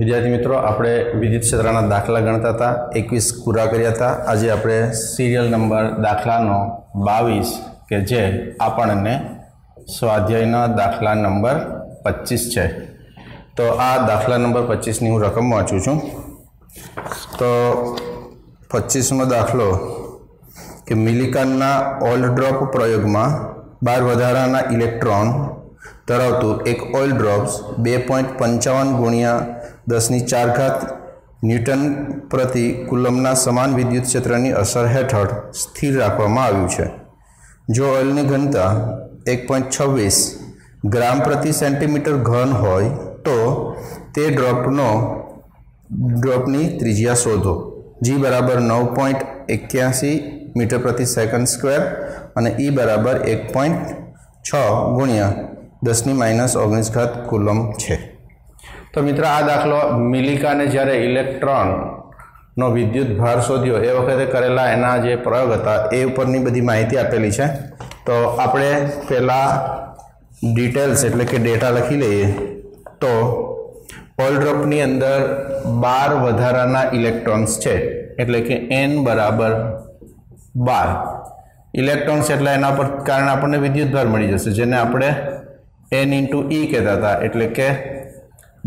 विद्यार्थी मित्रों આપણે વિદ્યુત ક્ષેત્રના દાખલા ગણતા હતા 21 પૂરા કર્યા હતા। આજે આપણે સિરિયલ નંબર દાખલાનો 22 કે જે આપણને સ્વાધ્યાયના દાખલા નંબર 25 છે। તો આ દાખલા નંબર 25 ની હું રકમ વાંચું છું। તો 25મો દાખલો કે મિલિકનના ઓઇલ ડ્રોપ પ્રયોગમાં 12 વધારાના ઇલેક્ટ્રોન ધરાવતું એક ઓઇલ ડ્રોપ્સ 2.55 ગુણ્યા 10⁴ ન્યૂટન પ્રતિ કુલમના સમાન વિદ્યુત ક્ષેત્રની અસર હેઠળ સ્થિર રાખવામાં આવ્યું છે। જો ઓઇલની ઘનતા 1.26 ગ્રામ પ્રતિ સેન્ટીમીટર ઘન હોય તો તે ડ્રોપની ત્રિજ્યા શોધો। G બરાબર 9.81 મીટર પ્રતિ સેકન્ડ સ્ક્વેર અને E બરાબર 1.6 ગુણ્યા 10⁻19 કુલમ છે। તો મિત્ર આ દાખલો મિલિકાને જ્યારે ઇલેક્ટ્રોનનો વિદ્યુત ભાર શોધ્યો એ વખતે કરેલા એના જે પ્રયોગ હતા એ ઉપરની બધી માહિતી આપેલી છે। તો આપણે પહેલા ડિટેલ્સ એટલે કે ડેટા લખી લઈએ। તો ઓઇલ ડ્રોપની અંદર 12 વધારાના ઇલેક્ટ્રોન્સ છે એટલે કે n બરાબર 12 ઇલેક્ટ્રોન્સ એટલે એના પર કારણે આપણને વિદ્યુત ભાર મળી જશે જેને આપણે n × E કહેતા હતા એટલે કે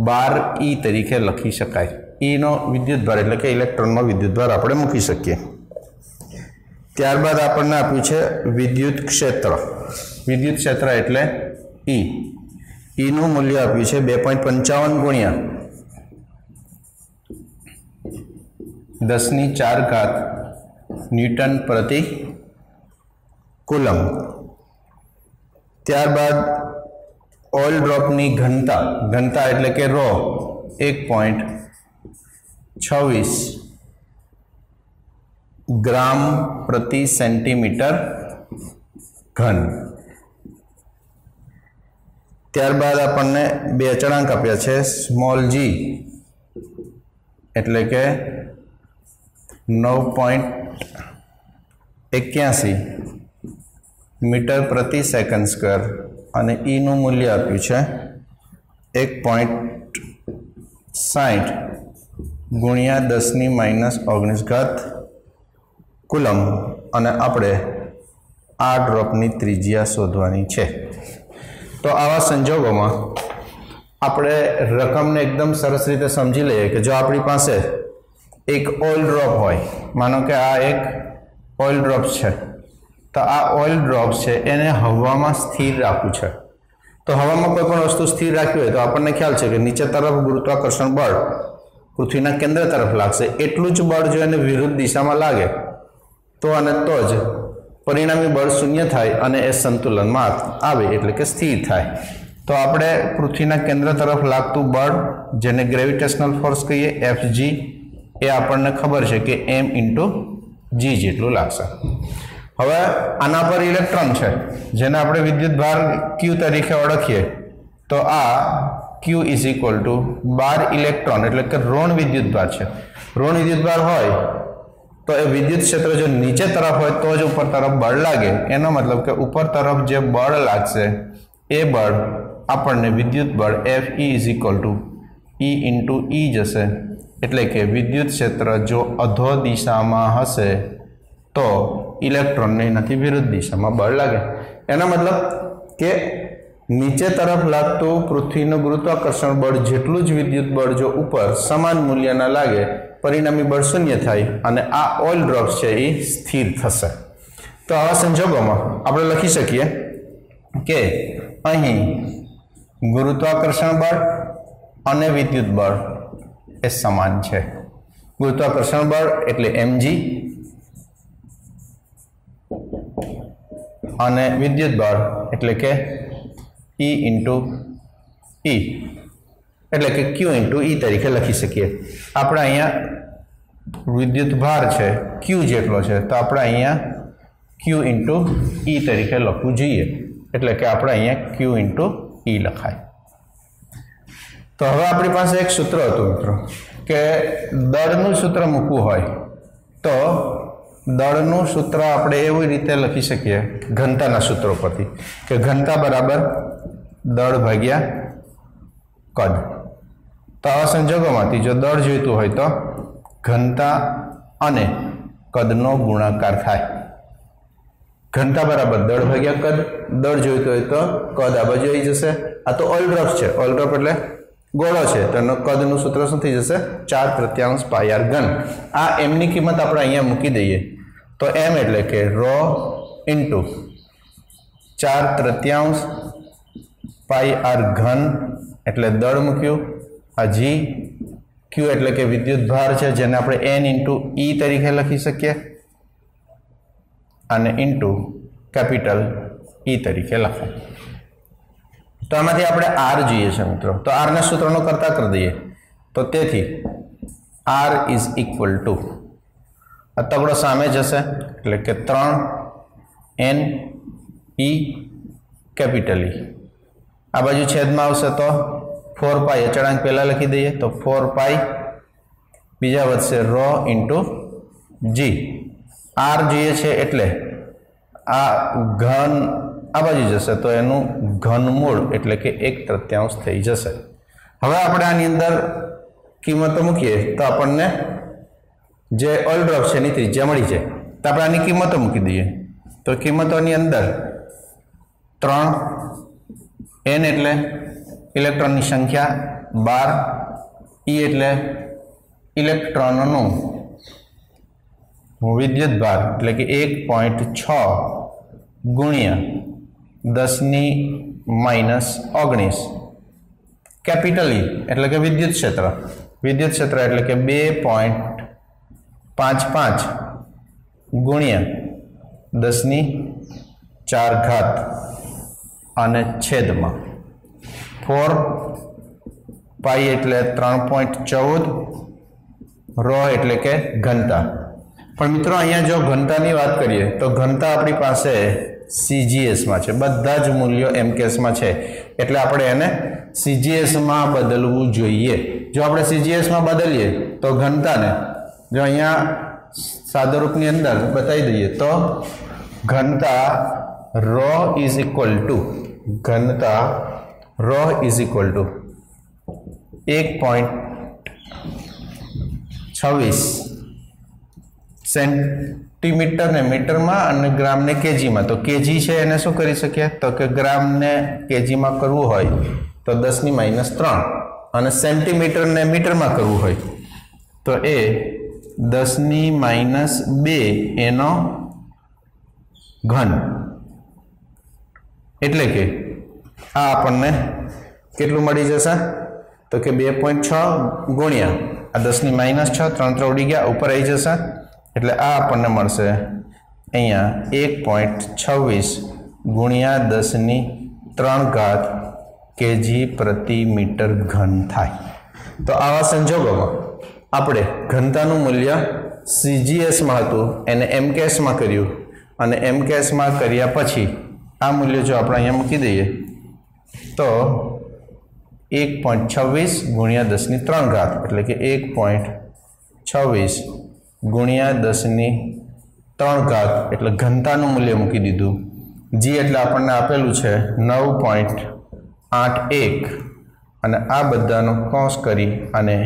12 E તરીકે લખી શકાય। E નો વિદ્યુત ભાર એટલે કે ઇલેક્ટ્રોનનો વિદ્યુત ભાર આપણે મૂકી શકીએ। ત્યારબાદ આપણને આપ્યું છે વિદ્યુત ક્ષેત્ર। વિદ્યુત ક્ષેત્ર એટલે E નું મૂલ્ય આપ્યું છે 2.55 ગુણ્યા 10⁴ ન્યૂટન પ્રતિ કુલમ। ત્યારબાદ ઓઇલ ડ્રોપની ઘનતા એટલે કે રો 1.26 ગ્રામ પ્રતિ સેન્ટીમીટર ઘન। ત્યારબાદ આપણને બે અચળાંક આપ્યા છે સ્મોલ g એટલે કે 9.81 મીટર પ્રતિ સેકન્ડ સ્ક્વેર અને E નું મૂલ્ય આપ્યું છે 1.60 ગુણ્યા 10⁻19 કુલમ અને આપણે આ ડ્રોપની ત્રિજ્યા શોધવાની છે। તો આવા સંજોગોમાં આપણે રકમને એકદમ સરસ રીતે સમજી લઈએ કે જો આપણી પાસે એક ઓઇલ ડ્રોપ હોય, માનો કે આ એક ઓઇલ ડ્રોપ છે, તો આ ઓઇલ ડ્રોપ છે એને હવામાં સ્થિર રાખવું છે। તો હવામાં કોઈ પણ વસ્તુ સ્થિર રાખવી હોય તો આપણને ખ્યાલ છે કે નીચે તરફ ગુરુત્વાકર્ષણ બળ પૃથ્વીના કેન્દ્ર તરફ લાગશે, એટલું જ બળ જો એને વિરુદ્ધ દિશામાં લાગે તો અને તો જ પરિણામી બળ શૂન્ય થાય અને એ સંતુલનમાં આવે એટલે કે સ્થિર થાય। તો આપણે પૃથ્વીના કેન્દ્ર તરફ લાગતું બળ જેને ગ્રેવિટેશનલ ફોર્સ કહીએ Fg એ આપણને ખબર છે કે m × g જેટલું લાગશે। હવે આના પર ઇલેક્ટ્રોન છે જેને આપણે વિદ્યુત ભાર q તરીકે ઓળખીએ તો આ q = 12 ઇલેક્ટ્રોન એટલે કે ઋણ વિદ્યુત ભાર છે। ઋણ વિદ્યુત ભાર હોય તો એ વિદ્યુત ક્ષેત્ર જો નીચે તરફ હોય તો જ ઉપર તરફ બળ લાગે, એનો મતલબ કે ઉપર તરફ જે બળ લાગશે એ બળ આપણને વિદ્યુત બળ Fe = E × E જશે એટલે કે વિદ્યુત ક્ષેત્ર જો અધો દિશામાં હશે તો ઇલેક્ટ્રોનને એનાથી વિરુદ્ધ દિશામાં બળ લાગે। એનો મતલબ કે નીચે તરફ લાગતું પૃથ્વીનું ગુરુત્વાકર્ષણ બળ જેટલું જ વિદ્યુત બળ જો ઉપર સમાન મૂલ્યના લાગે પરિણામી બળ શૂન્ય થાય અને આ ઓઇલ ડ્રોપ્સ છે એ સ્થિર થશે। તો આવા સંજોગોમાં આપણે લખી શકીએ કે અહીં ગુરુત્વાકર્ષણ બળ અને વિદ્યુત બળ એ સમાન છે। ગુરુત્વાકર્ષણ બળ એટલે mg અને વિદ્યુત બળ એટલે કે E × E એટલે કે q × E તરીકે લખી શકીએ। આપણે અહીંયા વિદ્યુત ભાર છે q જેટલો છે તો આપણે અહીંયા q × E તરીકે લખવું જોઈએ એટલે કે આપણે અહીંયા q × E લખાય। તો હવે આપણી પાસે એક સૂત્ર હતું મિત્રો કે દળનું સૂત્ર મૂકવું હોય તો દળનું સૂત્ર આપણે એવી રીતે લખી શકીએ ઘનતાના સૂત્રો પરથી કે ઘનતા બરાબર દળ ભાગ્યા કદ। तो आवा संजोगोमांथी जो दळ जोईतुं होय तो घनता अने कदनो गुणाकार थाय। घनता बराबर दळ भाग्या कद, दळ जोईतुं होय तो कद आ बाजु आई जशे। आ तो ऑल ड्रॉप छे, ऑल ड्रॉप एटले गोळो छे तो एनो कदनुं सूत्र शुं थई जशे 4/3 पाई आर घन। आ m ની કિંમત આપણે અહીંયા મૂકી દઈએ તો m એટલે કે ρ ઇન્ટુ 4/3 પાઈ આર ઘન એટલે દળ મૂક્યું। આ g q એટલે કે વિદ્યુત ભાર છે જેને આપણે n ઇન્ટુ e તરીકે લખી શકીએ અને ઇન્ટુ કેપિટલ E તરીકે લખો। तो आमांथी आपणे r જોઈએ છે મિત્રો, तो r ने सूत्रનો કરતા કરી દઈએ तो તેથી r इज इक्वल टू आ तगड़ो सामे जशे એટલે કે 3 n e कैपिटल E। आ बाजू छेदमां आवशे तो 4 पाई अचळांक पहेला लखी दઈએ तो 4 पाई बीजा वधशे ρ इंटू g। r જોઈએ છે એટલે आ घन आ बाजू जशे तो एनु घनमूळ एटले के 1/3 थई जशे। हवे आपणे आनी अंदर किंमतो मूकीए तो आपणने जे ऑल ड्रॉप छे एनी त्रिज्या मळी जाय। तो आपणे आनी किंमतो मूकी दઈએ तो किंमतोनी अंदर 3 n एटले इलेक्ट्रॉननी संख्या 12 e एटले इलेक्ट्रॉनोनुं विद्युत भार एटले के 1.6 गुणिया 10⁻⁻⁹ कैपिटल E एटले के विद्युत क्षेत्र एटले के 2.55 गुणिया 10⁴ અને છેદમાં 4 પાઈ એટલે 3.14 ρ એટલે કે ઘનતા। પણ મિત્રો અહીંયા જો ઘનતાની વાત કરીએ તો ઘનતા આપણી પાસે CGS માં છે, બધા જ મૂલ્યો MKS માં છે એટલે આપણે એને CGS માં બદલવું જોઈએ। જો આપણે CGS માં બદલીએ તો ઘનતાને જો અહીંયા સાદા રૂપની અંદર બતાવી દઈએ તો ઘનતા ρ इज इक्वल टू 1.26 सेंटीमीटर ने मीटर में और ग्राम ने केजी में। तो केजी है एने शू करी सके तो कि ग्राम ने केजी में करवू होय तो 10⁻³ और सेंटीमीटर ने मीटर में करवू होय तो ए 10⁻² एनो घन एटले के आ आपने केटलू मळी जशे तो कि 2.6 गुणिया आ 10⁻⁶ 3 उड़ी गया ऊपर आई जशे एटले आ आपने मळशे अहींया 1.26 गुणिया 10⁻³ केजी प्रति मीटर घन थाय। तो आवा संजोगोमां आपणे घनतानुं मूल्य CGS में हतुं एने MKS में कर्युं अने MKS में कर्या पछी आ मूल्य जो આપણે અહીંયા મૂકી દઈએ તો 1.26 ગુણ્યા 10⁻³ એટલે કે 1.26 ગુણ્યા 10⁻³ એટલે ઘનતાનું મૂલ્ય મૂકી દીધું। G એટલે આપણને આપેલું છે 9.81 અને આ બધાનો કૌંસ કરી અને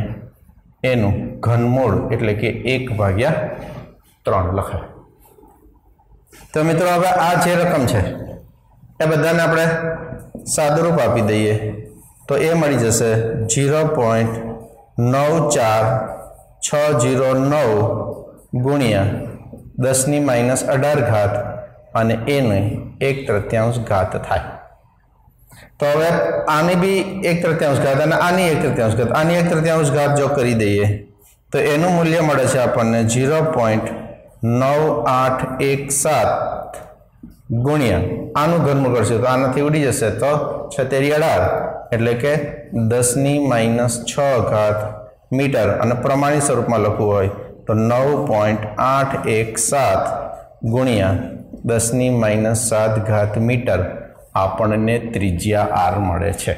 એનું ઘનમૂળ એટલે કે 1/3 લખાય। તો મિત્રો હવે આ જે રકમ છે ए बधाने आपणे सादरूप आपी दईए तो ए मळी जशे 0.94609 गुणिया 10⁻18 અને એને 1/3 थाय। तो हवे आनी भी 1/3 અને आनी 1/3 आनी 1/3 जो करी दईए तो एनु मूल्य मळे छे आपणने 0.9817 गुणिया आनु घनमूळ करशे तो आनाथी उड़ी जशे तो 6×18 एटले के 10⁻⁶ मीटर अने प्रमाणित स्वरूप में लखवू होय तो 9.817 गुणिया 10⁻⁷ मीटर आपणने त्रिज्या R मळे छे।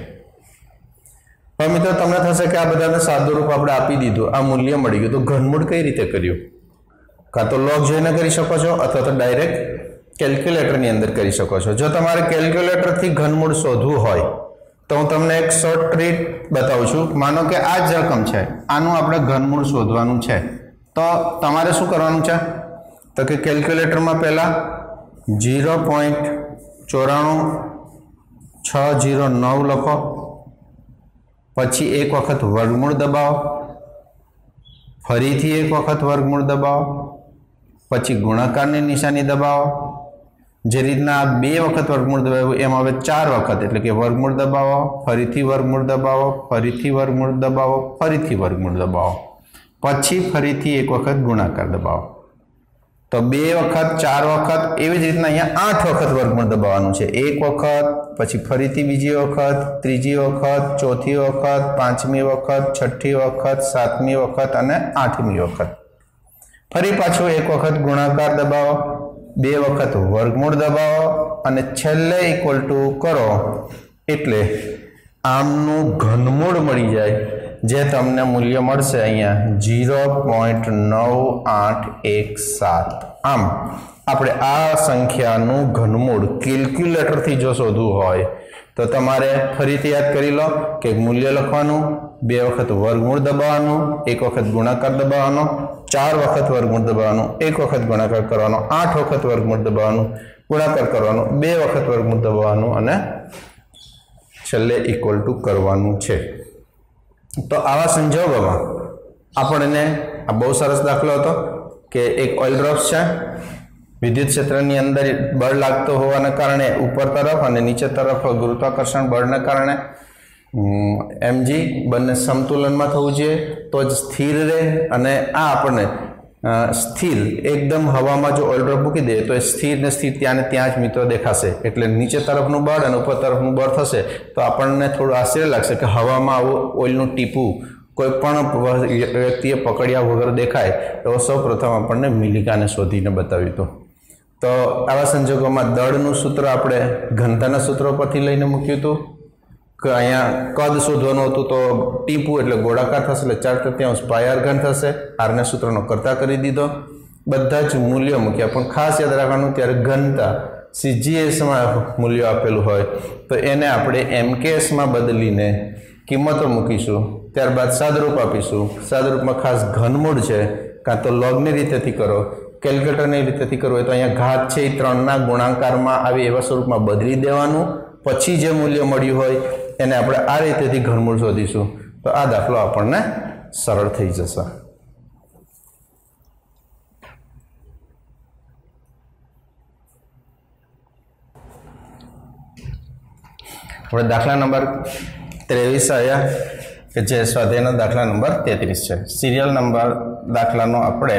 पण मित्रों तमने थशे के आ बधाने सादुं रूप आपणे आपी दीधुं, आ मूल्य मळी गयुं तो घनमूळ कई रीते कर्युं? कां तो लॉग जोईने करी शको छो अथवा तो डायरेक्ट कैल्क्युलेटर नी अंदर करी शको छो। जो तमारे कैल्क्युलेटर थी घनमूळ शोधवू होय तो हूँ तमने एक शॉर्ट ट्रीक बताऊं छूं। मानो कि आ ज रकम है, आनु आपणे घनमूळ शोधवानुं छे। तो तमारे शुं करवानुं छे? तो कि केल्क्युलेटर में पहला 0.94609 लखो, पछी एक वखत वर्गमूळ दबावो, फरीथी एक वखत वर्गमूळ दबावो, पछी गुणाकारनी निशानी दबावो। जे रीतना बे वखत वर्गमूळ दबाव्युं एम हवे 4 वखत एटले कि वर्गमूळ दबावो, फरीथी वर्गमूळ दबावो, फरीथी वर्गमूळ दबावो, फरीथी वर्गमूळ दबावो, पछी फरीथी एक वखत गुणाकार दबावो। तो 2 वखत 4 वखत एवी ज रीतना अहींया 8 वखत वर्गमूळ दबाववानुं छे। एक वखत, पछी फरीथी बीजी वखत, त्रीजी वखत, चौथी वखत, पांचमी वखत, छठी वखत, सातमी वखत अने आठमी वखत। फरी पाछो एक वखत गुणाकार दबावो, 2 वखत वर्गमूळ दबावो अने छेल्ले इक्वल टू करो एटले आमनुं घनमूळ मळी जाय, जे तमने मूल्य मळशे अहींया 0.9817। आम आपणे आ संख्यानुं घनमूळ केल्क्युलेटर थी जो शोधवुं होय तो तमारे फरीथी याद करी लो कि मूल्य लखवानुं, 2 वखत वर्गमूळ दबाववानुं, 1 वखत गुणाकार दबाववानो, 4 वखत वर्गमूळ दबाववानुं, 1 वखत गुणाकार करवानो, 8 वखत वर्गमूळ दबाववानुं, गुणाकार करवानो, 2 वखत वर्गमूळ दबाववानुं अने छेल्ले इक्वल टू करवानुं छे। तो आवा संजोगोमां आपणे आ बहु सरस दाखलो हतो कि एक ऑइल ड्रॉप्स है, विद्युत क्षेत्रनी अंदर बळ लागतो होवाने कारणे ऊपर तरफ अने नीचे तरफ गुरुत्वाकर्षण बळने कारणे mg बने समतुलन में थवुं जोईए तो ज स्थिर रहे। अने आ आपणे स्थिर एकदम हवा में जो ऑइल ड्रॉप मूकी दे तो स्थिर ने स्थिर त्यां ने त्यां ज मित्रों देखाशे, एटले नीचे तरफनुं बळ अने ऊपर तरफनुं बळ थशे। तो आपणने थोडुं आश्चर्य लागशे कि हवामां आवुं ऑइलनुं टीपू कोईपण व्यक्तिए पकड़्या वगर देखाय तो सौ प्रथम आपणे मिलिकाने शोधीने बताव्युं हतुं। तो आवा संजोगोमां दळनुं सूत्र आपणे घनताना सूत्र परथी लईने मूक्युं हतुं कि अहींया कद शोधवानुं हतुं तो टीपू एटले गोळाकार थशे એટલે 4/3 पाई आर घन थशे। आर ने सूत्रनो कर्ता करी दीधो, बधा ज मूल्य मूक्या, पण खास याद राखवानुं त्यारे घनता सीजीएस में मूल्य आपेलुं होय तो एने आपणे एमकेएस में बदलीने किंमतो मूकीशुं, त्यारबाद सादरूप आपीशुं। सादरूप में खास घनमूळ छे कां तो लॉगनी रीतेथी करो, केल्क्युलेटरनी रीतेथी करवुं होय तो अहींया घात छे ए 3 ना गुणाकारमां आवी एवा स्वरूपमां बदली देवानुं, पछी जे मूल्य मळ्युं होय एने आपणे आ रीतेथी घनमूळ शोधीशुं। तो आ दाखलो आपणने सरळ थई जशे। આપણે દાખલા નંબર 23 આવ્યા કે જે સ્વાધ્યાયનો દાખલા નંબર 33 છે। સિરિયલ નંબર દાખલાનો આપણે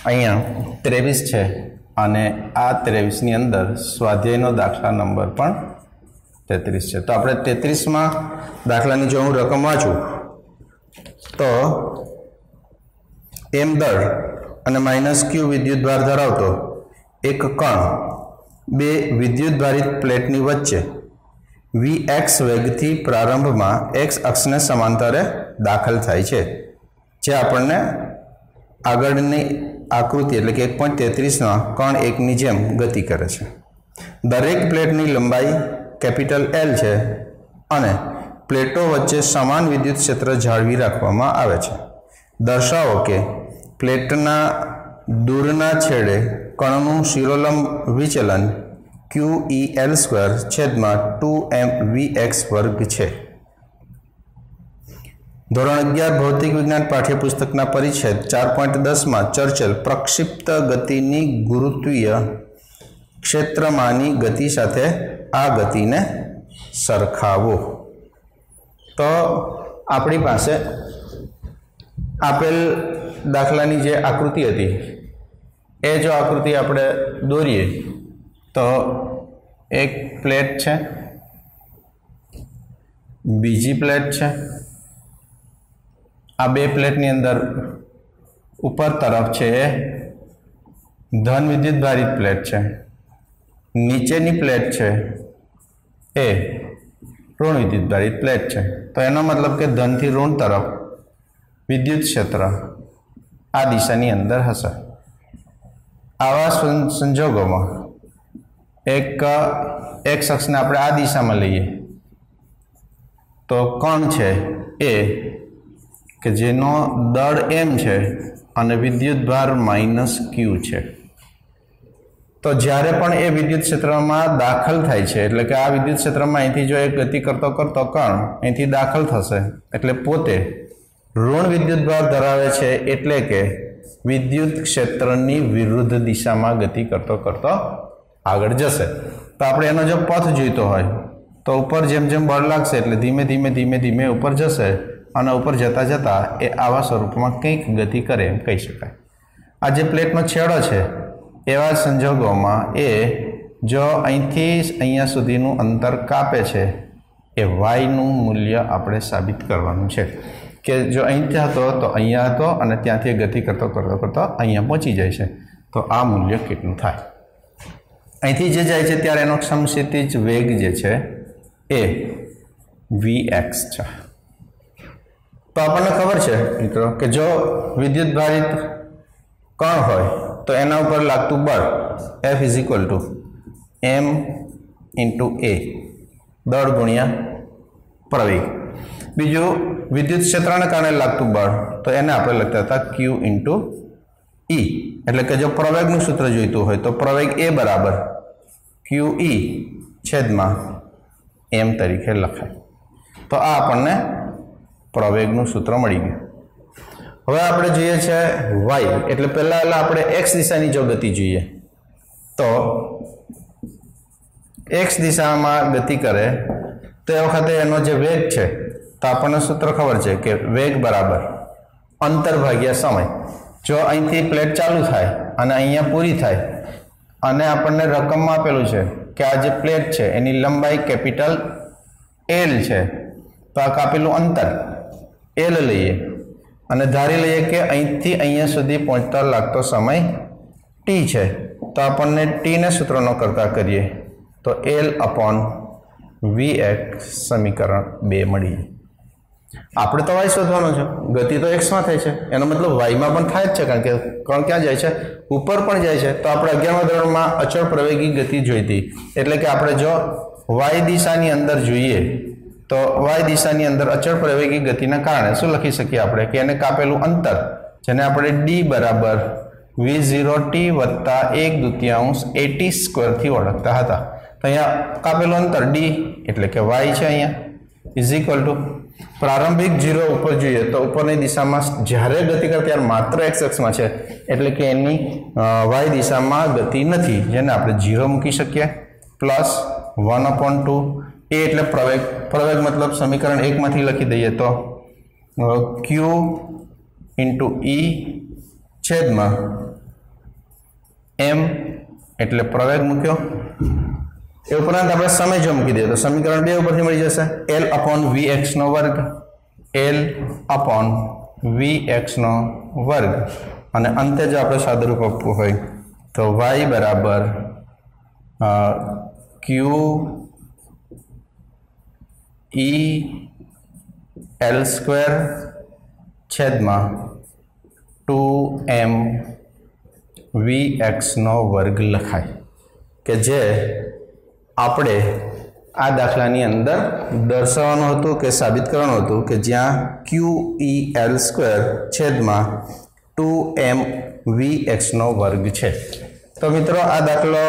અહીંયા 23 છે અને આ 23 ની અંદર સ્વાધ્યાયનો દાખલા નંબર પણ 33 છે। તો આપણે 33 માં દાખલાની જો હું રકમ વાંચું તો m દળ અને -q વિદ્યુતભાર ધરાવતો એક કણ બે વિદ્યુતભારિત પ્લેટની વચ્ચે Vx वेगथी प्रारंभ में x अक्ष ने समांतरे दाखल थाय छे, जे आपने आगळनी आकृति एटले के 1.33 में कण एकनी जेम गति करे छे। दरेक प्लेटनी लंबाई कैपिटल L छे अने प्लेटो वच्चे समान विद्युत क्षेत्र जाळवी राखवामां आवे छे। दर्शावो के प्लेटना दूરના छेड़े कणनुं शिरोलंब विचलन QEL² छेदमां 2mVx वर्ग छे। धोरण 11 भौतिक विज्ञान पाठ्यपुस्तकना परिच्छेद 4.10 में चर्चेल प्रक्षिप्त गतिनी गुरुत्वीय क्षेत्रमानी गति साथे आ गतिने सरखावो। तो आपणी पासे आपेल दाखलानी जे आकृति हती ए जो आकृति आपणे दोरीए तो एक प्लेट है, बीजी प्लेट है। आ बे प्लेटनी अंदर ऊपर तरफ है धन विद्युत भारित प्लेट है, नीचेनी प्लेट है ए ऋण विद्युत भारित प्लेट है। तो एनो मतलब कि धन थी ऋण तरफ विद्युत क्षेत्र आ दिशानी अंदर हशे। आवा संजोगोमां एक एक्स अक्ष ने आपणे आ दिशा में लईए तो कण छे ए के जेनो दળ m छे अने विद्युत भार -q छे। तो ज्यारे पण ए विद्युत क्षेत्रमां दाखल थाय छे एटले के आ विद्युत क्षेत्रमां અહીંથી जो एक गति करतो करतो कण અહીંથી दाखल थशे एटले पोते ऋण विद्युत भार धरावे छे एटले के विद्युत क्षेत्रनी विरुद्ध दिशामां गति करतो करतो आगळ जशे। तो आपणे एनो जो पथ जोईतो होय तो ऊपर जेम जेम बळ लागशे एटले धीमे धीमे धीमे धीमे ऊपर जशे अने ऊपर जता जता ए आवा स्वरूपमां कंईक गति करे एम कही शकाय। आ जे प्लेटनो छेडो छे एवा संजोगोमां ए जो અહીંથી અહીંયા સુધીનું અંતર કાપે છે એ y નું મૂલ્ય આપણે સાબિત કરવાનું છે કે જો અહીંથી હતો તો અહીંયા હતો અને ત્યાંથી ગતિ કરતો કરતો કરતો અહીંયા પહોંચી જાય છે તો આ મૂલ્ય કેટલું થાય। અહીંથી જે જાય છે ત્યારે એનો સમક્ષિતિજ વેગ જે છે એ vx છે। તો આપણને ખબર છે મિત્રો કે જો વિદ્યુત ભારિત કણ હોય तो एना पर लागतु बळ F = m × a दળ गुणिया प्रवेग। बीजू विद्युत क्षेत्रने कारणे लागतु बळ तो एने आपणे लखता हता q × e एटले के जो प्रवेगनुं सूत्र जोईतुं होय तो प्रवेग a बराबर qe छेदमां m तरीके लखाय। तो आ आपणने प्रवेगनुं सूत्र मळी गयुं। હવે આપણે જોઈએ છે y એટલે પહેલા આપણે x દિશાની જો ગતિ જોઈએ તો x દિશામાં ગતિ કરે તો એ વખતે એનો જે વેગ છે તો આપણને સૂત્ર ખબર છે કે વેગ બરાબર અંતર ભાગ્યા સમય। જો અહીંથી પ્લેટ ચાલુ થાય અને અહીંયા પૂરી થાય અને આપણને રકમમાં આપેલું છે કે આ જે પ્લેટ છે એની લંબાઈ કેપિટલ L છે તો આ કાપેલું અંતર L લઈએ અને ધારી લઈએ કે અહીંથી અહીંયા સુધી પહોંચતા લાગતો સમય t છે તો આપણને t ને સૂત્રનો કરતા કરીએ તો L/Vx સમીકરણ 2 મળી। આપણે તો y શોધવાનો છે, ગતિ તો x માં થાય છે એનો મતલબ y માં પણ થાય જ છે કારણ કે કણ ક્યાં જાય છે ઉપર પણ જાય છે। તો આપણે 11મા ધોરણમાં અચળ પ્રવેગી ગતિ જોઈતી એટલે કે આપણે જો y દિશાની અંદર જોઈએ तो y दिशानी अंदर अचल प्रवेगी गतिना कारणे शुं लखी शकीए आपणे के एने कापेलुं अंतर जेने आपणे d बराबर v0t + 1/2 at² थी ओळखता हता। तो अहींया कापेलुं अंतर d एटले के y छे अहींया = प्रारंभिक 0 ऊपर જોઈએ तो ઉપરની દિશામાં જ્યારે ગતિ કરે ત્યારે માત્ર x અક્ષમાં છે એટલે કે એની y દિશામાં ગતિ નથી જેને આપણે 0 મૂકી શકીએ પ્લસ 1/2 ए એટલે પ્રવેગ પ્રવેગ मतलब समीकरण 1 માંથી લખી દઈએ તો q × e છેદમાં m એટલે પ્રવેગ મૂક્યો એ ઉપરાંત આપણે સમય જો મૂકી દઈએ તો સમીકરણ 2 ઉપરથી મળી જશે L/Vx² L/Vx² અને અંતે જો આપણે સાદુરૂપ આપવું હોય તો y બરાબર q e L² છેદમાં 2m Vx² લખાય કે જે આપણે આ દાખલાની અંદર દર્શાવવાનું હતું કે સાબિત કરવાનું હતું કે જ્યાં QE L² છેદમાં 2m Vx² છે। તો મિત્રો આ દાખલો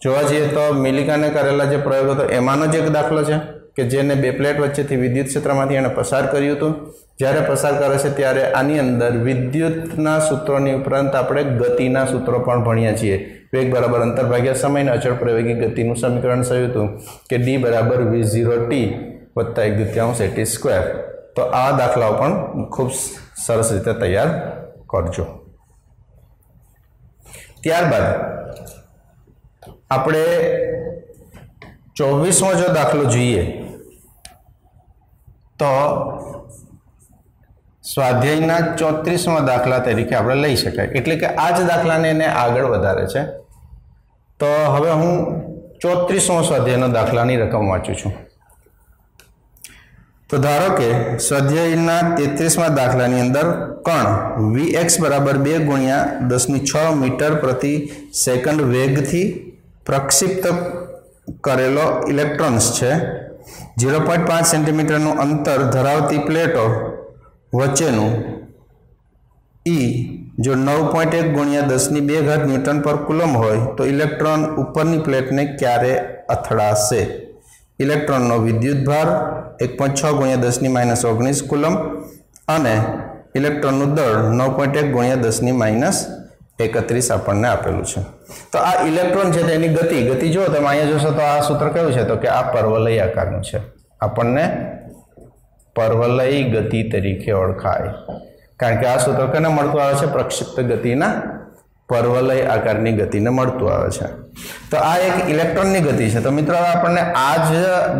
જોવા જઈએ તો મિલિકાને કરેલા જે પ્રયોગ હતો એમાંનો જ એક દાખલો છે કે જેને બે પ્લેટ વચ્ચેથી વિદ્યુત ક્ષેત્રમાંથી એને પસાર કર્યું હતું। જ્યારે પસાર કરે છે ત્યારે આની અંદર વિદ્યુતના સૂત્રોની ઉપરાંત આપણે ગતિના સૂત્રો પણ ભણ્યા છીએ। વેગ બરાબર અંતર ભાગ્યા સમયના અચળ પ્રવેગી ગતિનું સમીકરણ થયું હતું કે d બરાબર v0t + 1/2 at²। તો આ દાખલાઓ પણ ખૂબ સરસ રીતે તૈયાર કરજો। ત્યારબાદ આપણે 24મો જો દાખલો જોઈએ तो स्वाध्यायना 34મા દાખલા તરીકે આપણે લઈ શકાય એટલે કે આ જ દાખલાને એને આગળ વધારે છે। તો હવે હું 34મો સ્વાધ્યાયનો દાખલાની રકમ વાંચું છું। तो धारो के स्वाध्यायना 33મા દાખલાની અંદર કણ Vx બરાબર 2 × 10⁶ મીટર પ્રતિ સેકન્ડ વેગથી પ્રક્ષિપ્ત કરેલો ઇલેક્ટ્રોન્સ છે 0.5 સેન્ટીમીટરનું અંતર ધરાવતી પ્લેટો વચ્ચેનું ઈ જો 9.1 ગુણ્યા 10⁻2 ન્યૂટન પર કુલમ હોય તો ઇલેક્ટ્રોન ઉપરની પ્લેટને ક્યારે અથડાશે? ઇલેક્ટ્રોનનો વિદ્યુત ભાર 1.6 ગુણ્યા 10⁻−19 કુલમ અને ઇલેક્ટ્રોનનું દળ 9.1 ગુણ્યા 10⁻31 આપણને આપેલું છે. તો આ ઇલેક્ટ્રોન છે તેની ગતિ જો તમે અહીંયા જોશો તો આ સૂત્ર કયું છે? તો કે આ પરવલય આકારનું છે. આપણને પરવલય ગતિ તરીકે ઓળખાય, કારણ કે આ સૂત્ર કેને મળતું આવે છે? પ્રક્ષિપ્ત ગતિના પરવલય આકારની ગતિને મળતું આવે છે. તો આ એક ઇલેક્ટ્રોનની ગતિ છે. તો મિત્રો આપણને આ જ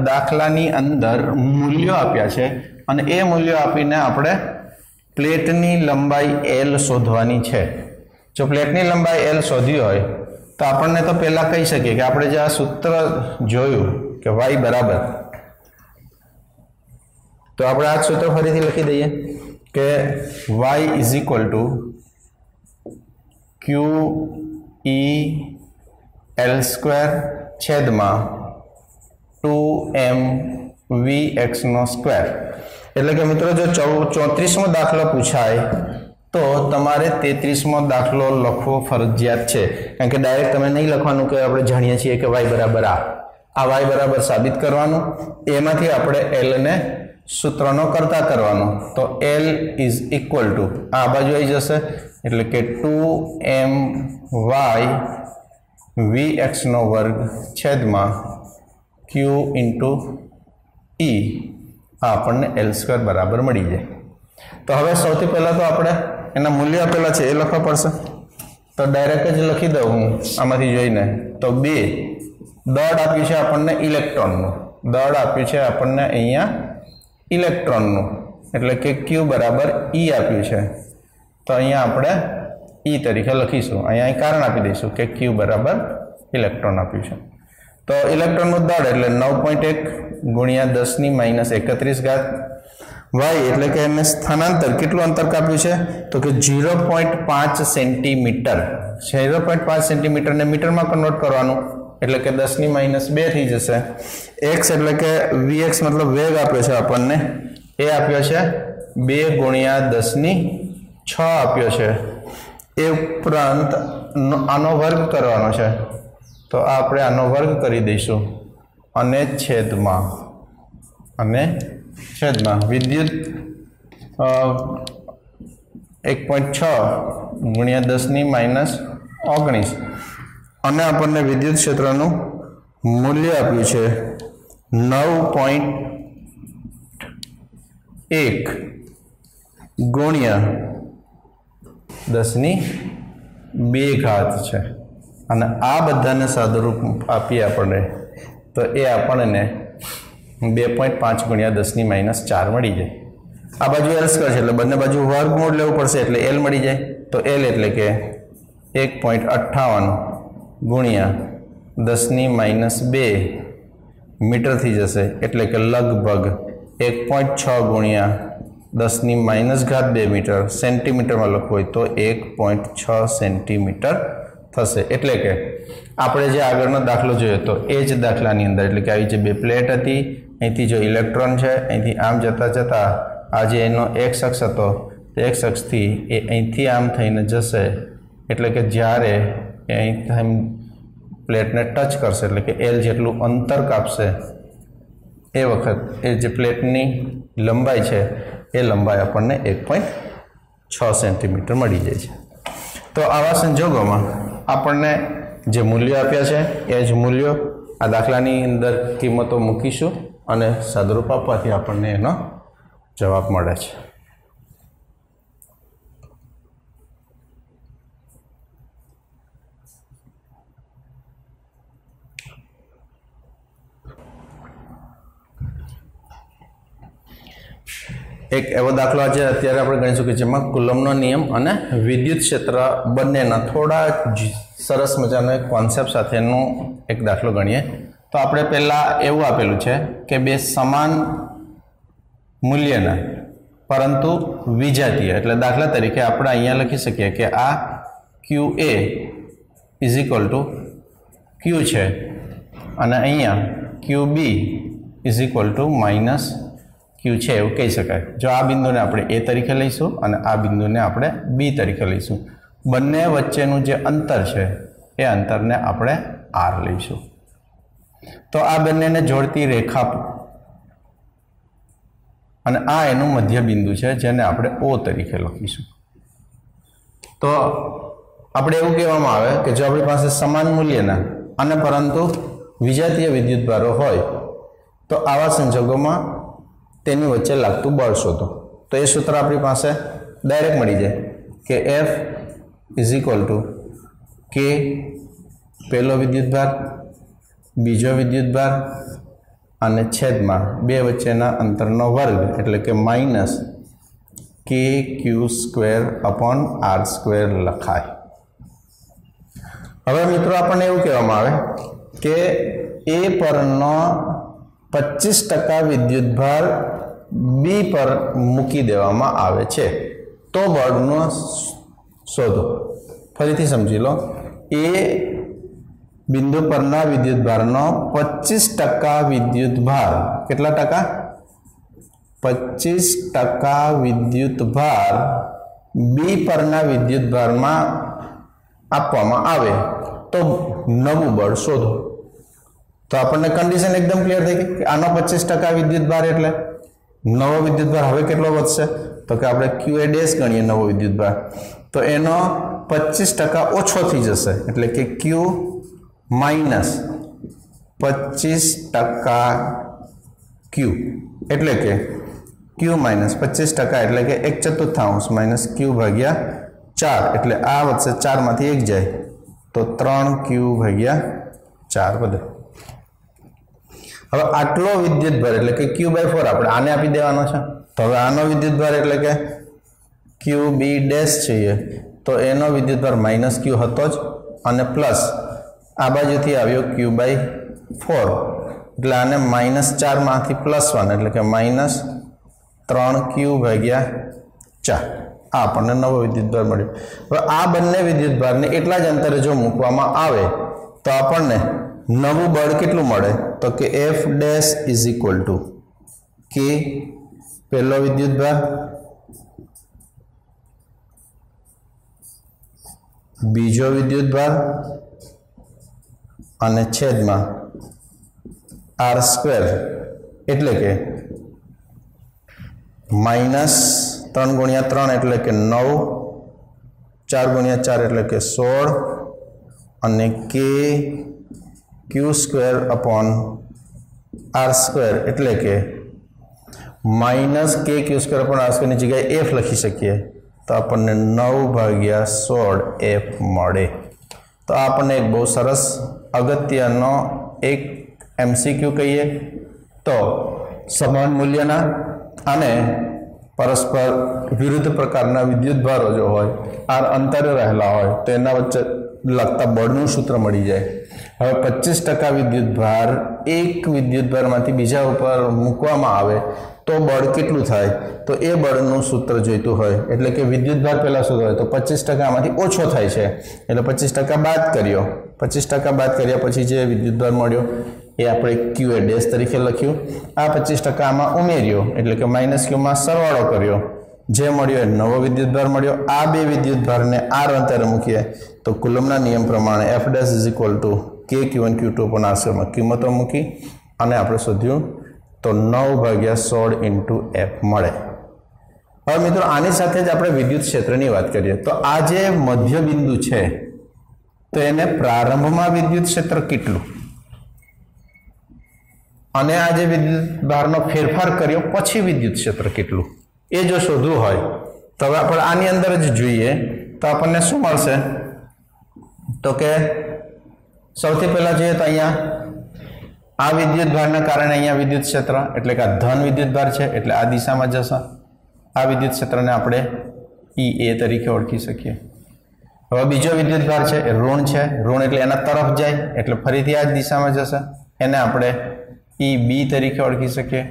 દાખલાની અંદર મૂલ્યો આપ્યા છે અને એ મૂલ્યો આપીને આપણે પ્લેટની લંબાઈ L શોધવાની છે. જો પ્લેટની લંબાઈ L શોધવી હોય તો આપણને તો પહેલા કહી શકીએ કે આપણે જે આ સૂત્ર જોયું કે y બરાબર, તો આપણે આ સૂત્ર ફરીથી લખી દઈએ કે y is equal two QEL² છેદમાં 2mVx². એટલે કે મિત્રો જો 34મો દાખલો પૂછાય તો તમારે 33મો દાખલો લખવો ફરજિયાત છે, કારણ કે ડાયરેક્ટ તમે નહીં લખવાનું કે આપણે જાણીએ છીએ કે y બરાબર આ y બરાબર સાબિત કરવાનું, એમાંથી આપણે L ને સૂત્રનો કરતા કરવાનું. તો L ઇઝ ઇક્વલ ટુ આ બાજુ આવી જશે એટલે કે 2myVx² છેદમાં Q ઇન્ટુ E આ આપણને L² બરાબર મળી જાય. તો હવે સૌથી પહેલાં તો આપણે એના મૂલ્ય આપેલા છે એ લખવા પડશે. તો ડાયરેક્ટ જ લખી દઉં હું આમાંથી જોઈને. તો 2 દળ આપ્યું છે આપણને ઇલેક્ટ્રોનનું, દળ આપ્યું છે આપણને અહીંયા ઇલેક્ટ્રોનનું, એટલે કે Q બરાબર E આપ્યું છે. તો અહીંયા આપણે E તરીકે લખીશું, અહીંયા કારણ આપી દઈશું કે Q બરાબર ઇલેક્ટ્રોન આપ્યું છે. તો ઇલેક્ટ્રોનનું દળ એટલે 9.1 ગુણ્યા 10⁻31 y એટલે કે એને સ્થાનાંતર કેટલું અંતર કાપ્યું છે? તો કે 0.5 સેન્ટીમીટર. 0.5 સેન્ટીમીટરને મીટરમાં કન્વર્ટ કરવાનું એટલે કે 10⁻2 થઈ જશે. x એટલે કે vx મતલબ વેગ આપ્યો છે આપણને, એ આપ્યો છે 2 ગુણ્યા 10⁶ આપ્યો છે. એ ઉપરાંત આનો વર્ગ કરવાનો છે, તો આપણે આનો વર્ગ કરી દઈશું અને છેદમાં વિદ્યુત 1.6 ગુણ્યા 10⁻19 અને આપણને વિદ્યુત ક્ષેત્રનું મૂલ્ય આપ્યું છે 9.1 ગુણ્યા 10⁻2 છે. અને આ બધાને સાદુરૂપ આપીએ આપણે તો એ આપણને 2.5 ગુણ્યા 10⁻4 મળી જાય. આ બાજુ L² છે એટલે બંને બાજુ વર્ગમૂળ લેવું પડશે એટલે L મળી જાય. તો L એટલે કે 1.58 ગુણ્યા 10⁻2 મીટર થઈ જશે, એટલે કે લગભગ 1.6 ગુણ્યા 10⁻2 મીટર. સેન્ટીમીટરમાં લખવું હોય તો 1.6 સેન્ટીમીટર થશે. એટલે કે આપણે જે આગળનો દાખલો જોયો તો એ જ દાખલાની અંદર, એટલે કે આવી જે બે પ્લેટ હતી, અહીંથી જો ઇલેક્ટ્રોન છે અહીંથી આમ જતાં આ જે એનો x અક્ષ હતો તે x અક્ષથી એ અહીંથી આમ થઈને જશે, એટલે કે જ્યારે એ અહીં પ્લેટને ટચ કરશે એટલે કે L જેટલું અંતર કાપશે એ વખત એ જે પ્લેટની લંબાઈ છે એ લંબાઈ આપણને 1.6 સેન્ટીમીટર મળી જાય છે. તો આવા સંજોગોમાં આપણને જે મૂલ્યો આપ્યા છે એ જ મૂલ્યો આ દાખલાની અંદર કિંમતો મૂકીશું અને સાદુરૂપ આપવાથી આપણને એનો જવાબ મળે છે. એક એવો દાખલો આજે અત્યારે આપણે ગણીશું કે જેમાં કુલમનો નિયમ અને વિદ્યુત ક્ષેત્ર બંનેના થોડા સરસ મજાનો એક કોન્સેપ્ટ સાથેનો એક દાખલો ગણીએ. તો આપણે પહેલાં એવું આપેલું છે કે બે સમાન મૂલ્યના પરંતુ વિજાતીય, એટલે દાખલા તરીકે આપણે અહીંયા લખી શકીએ કે આ QA is equal to Q છે અને અહીંયા QB is equal to minus Q છે એવું કહી શકાય. જો આ બિંદુને આપણે એ તરીકે લઈશું અને આ બિંદુને આપણે બી તરીકે લઈશું. બંને વચ્ચેનું જે અંતર છે એ અંતરને આપણે આર લઈશું. તો આ બંનેને જોડતી રેખા અને આ એનું મધ્ય બિંદુ છે જેને આપણે ઓ તરીકે લખીશું. તો આપણે એવું કહેવામાં આવે કે જો આપણી પાસે સમાન મૂલ્યના અને પરંતુ વિજાતીય વિદ્યુતભારો હોય તો આવા સંજોગોમાં તેની વચ્ચે લાગતું બળ શોધો. તો એ સૂત્ર આપણી પાસે ડાયરેક્ટ મળી જાય કે એફ ઇઝ ઇક્વલ ટુ કે પહેલો વિદ્યુતભાર, બીજો વિદ્યુતભાર અને છેદમાં બે વચ્ચેના અંતરનો વર્ગ એટલે કે માઇનસ કે Q square upon R square લખાય. હવે મિત્રો આપણને એવું કહેવામાં આવે કે એ પરનો 25% વિદ્યુતભાર બી પર મૂકી દેવામાં આવે છે તો બળનો શોધો. ફરીથી સમજી લો, એ બિંદુ પરના વિદ્યુતભારનો 25% વિદ્યુતભાર, કેટલા ટકા? 25% વિદ્યુતભાર બી પરના વિદ્યુતભારમાં આપવામાં આવે તો નવું બળ શોધો. તો આપણને કન્ડિશન એકદમ ક્લિયર થઈ ગઈ કે આનો 25% વિદ્યુતભાર એટલે નવો વિદ્યુતભાર હવે કેટલો વધશે? તો કે આપણે ક્યુ એ ડેશ ગણીએ નવો વિદ્યુતભાર તો એનો 25% ઓછો થઈ જશે એટલે કે ક્યુ માઇનસ 25% ક્યુ એટલે કે ક્યુ માઇનસ 25% એટલે કે 1/4 માઇનસ ક્યુ ભાગ્યા 4 એટલે આ વધશે 4 માંથી 1 જાય તો 3 ક્યુ ભાગ્યા 4 વધે. હવે આટલો વિદ્યુતભાર એટલે કે Q/4 આપણે આને આપી દેવાનો છે. તો હવે આનો વિદ્યુતભાર એટલે કે ક્યુ બી ડેશ છે તો એનો વિદ્યુતભાર માઇનસ ક્યુ હતો જ અને પ્લસ આ બાજુથી આવ્યો Q/4 એટલે આને -4 માંથી +1 એટલે કે -3 ક્યુ ભાગ્યા 4 આ આપણને નવો વિદ્યુતભાર મળ્યો. હવે આ બંને વિદ્યુતભારને એટલા જ અંતરે જો મૂકવામાં આવે તો આપણને નવું બળ કેટલું મળે? તો કે F dash is equal two કે પહેલો વિદ્યુતભાર, બીજો વિદ્યુતભાર અને છેદમાં આર સ્ક્વેર એટલે કે -3 × 3 એટલે કે 9, 4 × 4 એટલે કે 16 અને કે Q square upon R square એટલે કે -k Q square upon R સ્ક્વેરની જગ્યાએ એફ લખી શકીએ તો આપણને 9/16 એફ મળે. તો આપણને એક બહુ સરસ અગત્યનો એક MCQ કહીએ તો સમાન મૂલ્યના અને પરસ્પર વિરુદ્ધ પ્રકારના વિદ્યુતભારો જો હોય આર અંતરે રહેલા હોય તો એના વચ્ચે લગતા બળનું સૂત્ર મળી જાય. હવે 25% વિદ્યુતભાર એક વિદ્યુતભારમાંથી બીજા ઉપર મૂકવામાં આવે તો બળ કેટલું થાય? તો એ બળનું સૂત્ર જોઈતું હોય એટલે કે વિદ્યુતભાર પહેલાં શું હોય તો 25% માંથી ઓછો થાય છે એટલે 25% બાદ કર્યો. 25% બાદ કર્યા પછી જે વિદ્યુતભાર મળ્યો એ આપણે ક્યુ એ ડેશ તરીકે લખ્યું. આ 25% આમાં ઉમેર્યો એટલે કે -q માં સરવાળો કર્યો, જે મળ્યો એ નવો વિદ્યુતભાર મળ્યો. આ બે વિદ્યુતભારને આર અંતરે મૂકીએ તો કુલમના નિયમ પ્રમાણે F dash is equal two કે Q1 Q2 અપોન આર સ્ક્વેરમાં કિંમતો મૂકી અને આપણે શોધ્યું તો 9/16 × F મળે. હવે મિત્રો આની સાથે જ આપણે વિદ્યુત ક્ષેત્રની વાત કરીએ તો આ જે મધ્ય બિંદુ છે તો એને પ્રારંભમાં વિદ્યુત ક્ષેત્ર કેટલું અને આ જે વિદ્યુતભારનો ફેરફાર કર્યો પછી વિદ્યુત ક્ષેત્ર કેટલું એ જો શોધવું હોય તો હવે આપણે આની અંદર જ જોઈએ તો આપણને શું મળશે? તો કે સૌથી પહેલા જોઈએ તો અહીંયા આ વિદ્યુતભારના કારણે અહીંયા વિદ્યુત ક્ષેત્ર એટલે કે આ ધન વિદ્યુતભાર છે એટલે આ દિશામાં જશે. આ વિદ્યુત ક્ષેત્રને આપણે EA તરીકે ઓળખી શકીએ. હવે બીજો વિદ્યુતભાર છે એ ઋણ છે, ઋણ એટલે એના તરફ જાય એટલે ફરીથી આ જ દિશામાં જશે, એને આપણે EB તરીકે ઓળખી શકીએ.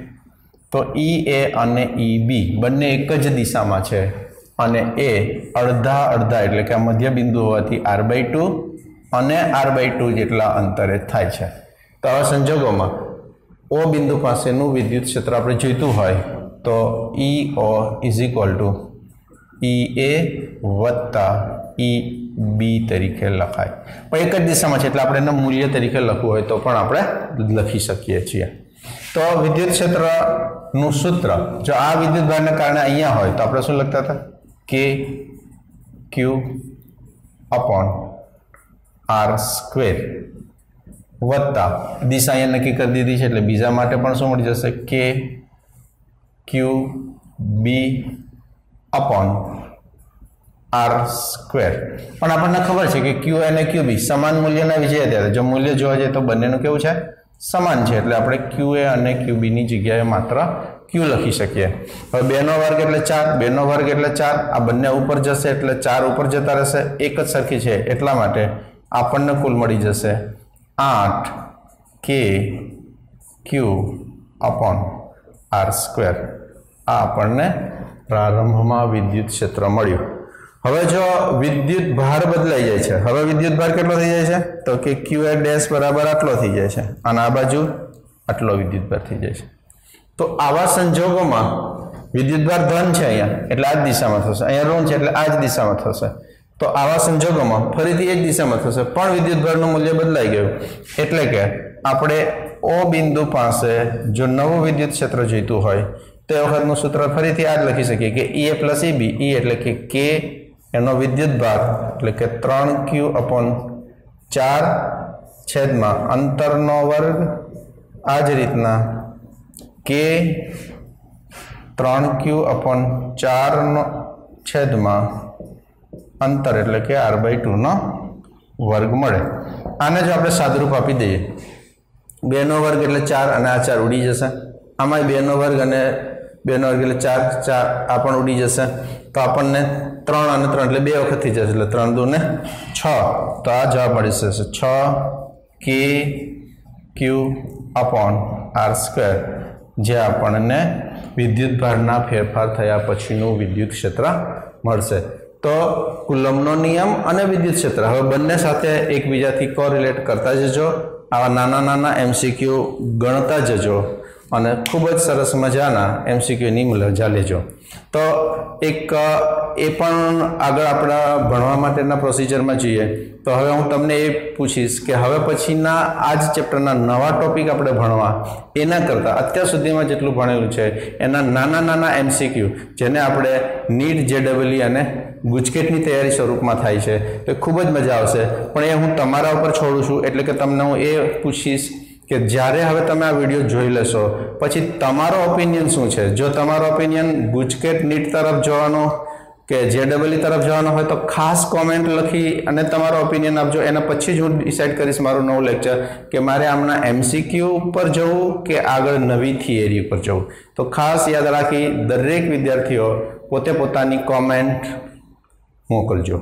તો EA અને EB બંને એક જ દિશામાં છે અને એ અડધા અડધા એટલે કે આ મધ્ય બિંદુ હોવાથી r/2 અને r/2 જેટલા અંતરે થાય છે. તો આવા સંજોગોમાં ओ बिंदु पासेनु विद्युत क्षेत्र आपणे जोईतुं होय तो EO is equal to EA वत्ता EB तरीके लखाय। पण एक ज दिशामां छे એટલે આપણે એનું મૂલ્ય તરીકે લખવું હોય તો પણ આપણે લખી શકીએ છીએ। तो विद्युत क्षेत्रનું સૂત્ર જો આ વિદ્યુત ભારને કારણે અહીંયા હોય તો આપણે શું લખતા હતા K Q अपॉन R² वत्ता दिशा अहींया नक्की कर दीधी छे એટલે બીજા માટે પણ શું મળી જશે K Q B upon R² પણ આપણને ખબર છે કે Q અને QB સમાન મૂલ્યના વિષય જો મૂલ્ય જોવા જાય તો બંનેનું કેવું છે સમાન છે એટલે આપણે QA અને QB ની જગ્યાએ માત્ર Q લખી શકીએ। હવે 2 નો વર્ગ એટલે 4 2 નો વર્ગ એટલે 4 આ બંને ઉપર જશે એટલે 4 ઉપર જતા રહેશે એક જ સરખી છે એટલા માટે આપણને કુલ મળી જશે 8 K Q अपॉन R² आ આપણને પ્રારંભમાં વિદ્યુત ક્ષેત્ર મળ્યું। હવે જો વિદ્યુત ભાર બદલાઈ જાય છે હવે વિદ્યુત ભાર કેટલો થઈ જાય છે તો કે QA ડેશ બરાબર આટલો થઈ જાય છે અને આ બાજુ આટલો વિદ્યુત ભાર થઈ જાય છે। तो आवा संजोगोमां विद्युतभार धन है अहींया एटले आ ज दिशामां थशे अहींया ऋण छे एटले आ ज दिशामां थशे तो आवा संजोगोमां फरीथी ए ज दिशामां थशे पण विद्युतभारनुं मूल्य बदलाई गयुं एटले के आपणे ओ बिंदु पासे जो नवुं विद्युत क्षेत्र जोईतुं होय ते वखतनुं सूत्र फरीथी आ ज लखी शकीए के EA प्लस EB E एटले के K एनो विद्युतभार एटले के 3Q अपॉन 4 छेदमां अंतरनो वर्ग आ ज रीतना K 3Q अपॉन 4 नो छेदमां अंतर एटले के R/2 नो वर्ग मळे। आने जो आपणे सादरूप आपी दઈએ 2 नो वर्ग एटले 4 અને આ 4 ઉડી જશે આમાં 2 નો વર્ગ અને 2 નો વર્ગ એટલે 4 4 આ પણ ઉડી જશે તો આપણને 3 અને 3 એટલે 2 વખત થઈ જશે એટલે 3 2 ને 6 તો આ જવાબ મળી જશે 6 K Q अपॉन R² जे आपने विद्युत भारना फेरफार थया पछीनुं विद्युत क्षेत्र मळशे। तो कूलम्बनो नियम अने विद्युत क्षेत्र हवे बंने साथे एकबीजाथी कोरिलेट करता जजो आवा नाना नाना MCQ गणता जजो अने खूब ज सरस मजाना MCQ नी मजा लेजो। तो एक ए पण आगळ आपणा भणवा माटेना प्रोसिजरमां जोईए तो हवे हूँ तमने ए पूछीश के हवे पछीना आज चेप्टरना नवा टॉपिक आपणे भणवा एना करता अत्यार सुधीमां जेटલું ભણેલું છે એના નાના નાના MCQ જેને આપણે નીટ JEE અને ગુજકેટની તૈયારી સ્વરૂપમાં થાય છે તો ખૂબ જ મજા આવશે પણ એ હું તમારા ઉપર છોડું છું એટલે કે તમને હું એ પૂછીશ કે જ્યારે હવે તમે આ વિડિયો જોઈ લેશો પછી તમારો ઓપિનિયન શું છે જો તમારો ઓપિનિયન ગુજકેટ નીટ તરફ જવાનો કે JEE तरफ जवानो होय तो खास कॉमेंट लखी अने तमारो ओपिनियन आपजो एना पछी ज हूँ डिसाइड करीश मारो नवो लेक्चर के मारे आमना MCQ पर जवुं के आगळ नवी थियरी पर जवुं तो खास याद राखी दरेक विद्यार्थीओ पोते पोतानी कॉमेंट मोकलजो।